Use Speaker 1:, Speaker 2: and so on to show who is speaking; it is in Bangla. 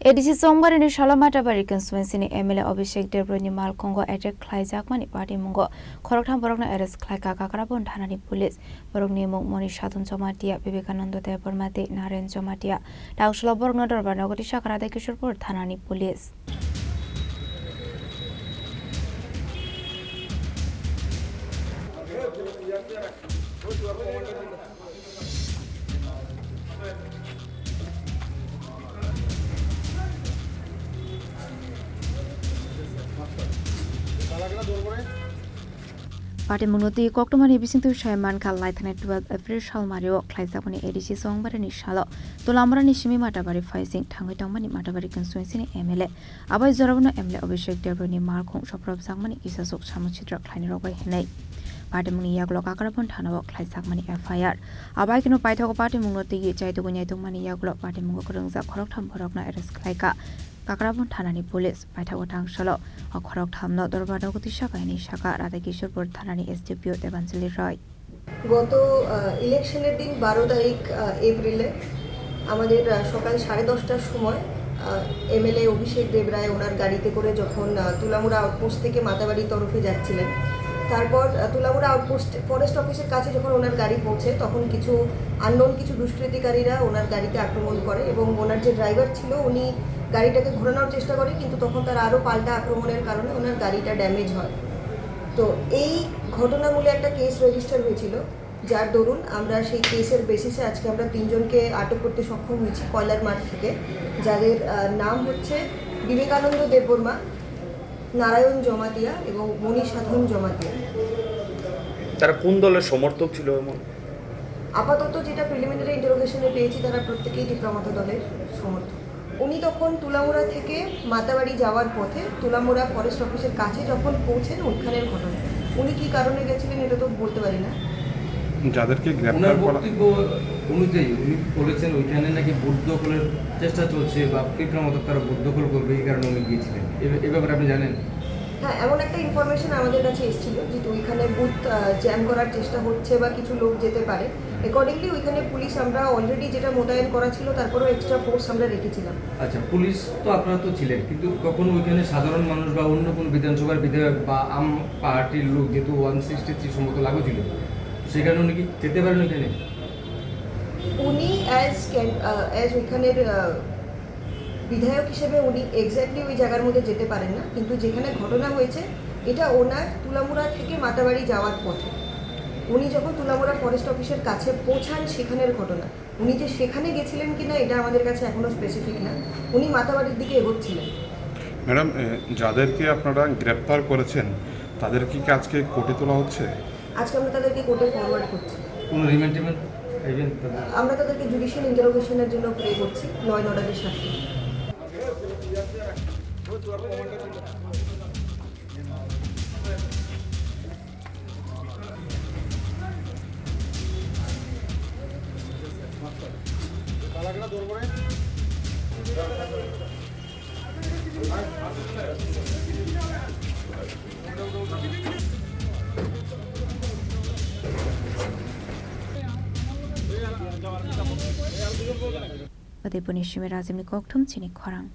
Speaker 1: ADC Chongbarini Salo Matarbari constituency MLA Abhishek Debroy Malkhungo attack Khlaijakmani Patimungo Khoroktham Borokno arrest Khlaikha Kakraban Thanani police Borokni Mung Sadhan Jamatia Vivekananda Debbarma Narayan Jamatia Tangsalo Borokno Darbar Nogo Tisakha Radhakishorepur Thanani police Patimungo Khoroktham bising tu Shaiman Khlaijakh 12 April Shalmario Khlaijakmani ADC Chongbarini Salo Tulamrani Shimi Matarbari facing Thanani Matarbari constituency MLA MLA Abhishek Debroy Malkhungo Chokroksangmani Isasok Samuchitra Khlainirogbai Henai Patimungo Yaglo Kakraban Thanabo Khlaijakmani FIR Abaikino Paithago Patimungo Tigi Chaitugunya Tungmani Yaglo Patimungo Khorang Khoroktham Borokno arrest Khlaikha Kakraban Thanani police Paithago Tangsalo Khoroktham no Darbar Nogo Tisakha Tisakha Radhakishorepur Thanani SDPO Devanjali
Speaker 2: গত ইলেকশনের দিন 12 তারিখ এপ্রিলে আমাদের সকাল 10:30টার সময় MLA অভিষেক দেবরায় ওনার গাড়িতে করে যখন তুলামুড়া আউটপোস্ট থেকে মাতাবাড়ি তরফে যাচ্ছিলেন তারপর তুলামুড়া আউটপোস্ট ফরেস্ট অফিসের কাছে যখন ওনার গাড়ি পৌঁছে তখন কিছু আননোন কিছু দুষ্কৃতিকারীরা ওনার গাড়িতে আক্রমণ করে এবং ওনার যে ড্রাইভার ছিল উনি গাড়িটাকে ঘোরানোর চেষ্টা করে কিন্তু তখন তার আরো পাল্টা আক্রমণের কারণে ওনার গাড়িটা ড্যামেজ হয় তো এই ঘটনামূলে একটা কেস রেজিস্টার হয়েছিল যার দরুন আমরা সেই কেসের বেসিসে আজকে আমরা তিনজনকে আটক করতে সক্ষম হয়েছি কয়লার মাঠ থেকে যাদের নাম হচ্ছে বিবেকানন্দ দেববর্মা নারায়ণ জমাতিয়া এবং সাধন জমাতিয়া
Speaker 3: তারা কোন দলের সমর্থক ছিল এমন
Speaker 2: আপাতত যেটা প্রিলিমিনারি ইন্টারোগেশনে পেয়েছি তারা প্রত্যেকেই টিপ্রামাথা দলের সমর্থক উনি তখন তুলামুড়া থেকে মাতাবাড়ি যাওয়ার পথে তুলামুড়া ফরেস্ট অফিসের কাছে যখন পৌঁছেন ওইখানের ঘটনা উনি কি কারণে গেছিলেন এটা তো বলতে পারি না
Speaker 4: যাদেরকে গ্রেফতার করা অনুযায়ী উনি বলেছেন ওইখানে নাকি ভোট দখলের চেষ্টা চলছে বা তীব্রমতো তারা ভোট দখল করবে এই কারণে উনি গিয়েছিলেন এই ব্যাপারে আপনি জানেন
Speaker 2: হ্যাঁ এমন একটা ইনফরমেশন আমাদের কাছে এসেছিল যে ওইখানে বুথ জ্যাম করার চেষ্টা হচ্ছে বা কিছু লোক যেতে পারে অ্যাকর্ডিংলি ওইখানে পুলিশ আমরা অলরেডি যেটা মোতায়েন করা ছিল তারপরেও এক্সট্রা ফোর্স আমরা রেখেছিলাম
Speaker 4: আচ্ছা পুলিশ তো আপনারা তো ছিলেন কিন্তু কখনো ওইখানে সাধারণ মানুষ বা অন্য কোনো বিধানসভার বিধায়ক বা আম পার্টির লোক যেহেতু 163 সম্মত লাগু ছিল সেখানে উনি কি যেতে পারেন ওইখানে
Speaker 2: উনি অ্যাজ ওইখানের বিধায়ক হিসেবে উনি এক্স্যাক্টলি ওই জায়গার মধ্যে যেতে পারেন না কিন্তু যেখানে ঘটনা হয়েছে এটা ওনার তুলামুড়া থেকে মাতাবাড়ি যাওয়ার পথে উনি যখন তুলামুড়া ফরেস্ট অফিসের কাছে পৌঁছান সেখানের ঘটনা উনি যে সেখানে গেছিলেন কিনা এটা আমাদের কাছে এখনো স্পেসিফিক না উনি মাতাবাড়ির দিকে এগোচ্ছিলেন
Speaker 4: ম্যাডাম যাদেরকে আপনারা গ্রেফতার করেছেন তাদের কি আজকে কোর্টে তোলা হচ্ছে
Speaker 2: আজকে আমরা তাদেরকে কোর্টে ফরওয়ার্ড করছি
Speaker 4: কোনো রিমান্ড
Speaker 2: আমরা তাদেরকে জুডিশিয়াল ইন্টারোগেশনের জন্য প্রে করছি 9 অর্ডারের সাথে
Speaker 1: Khoroktham Chini Khorang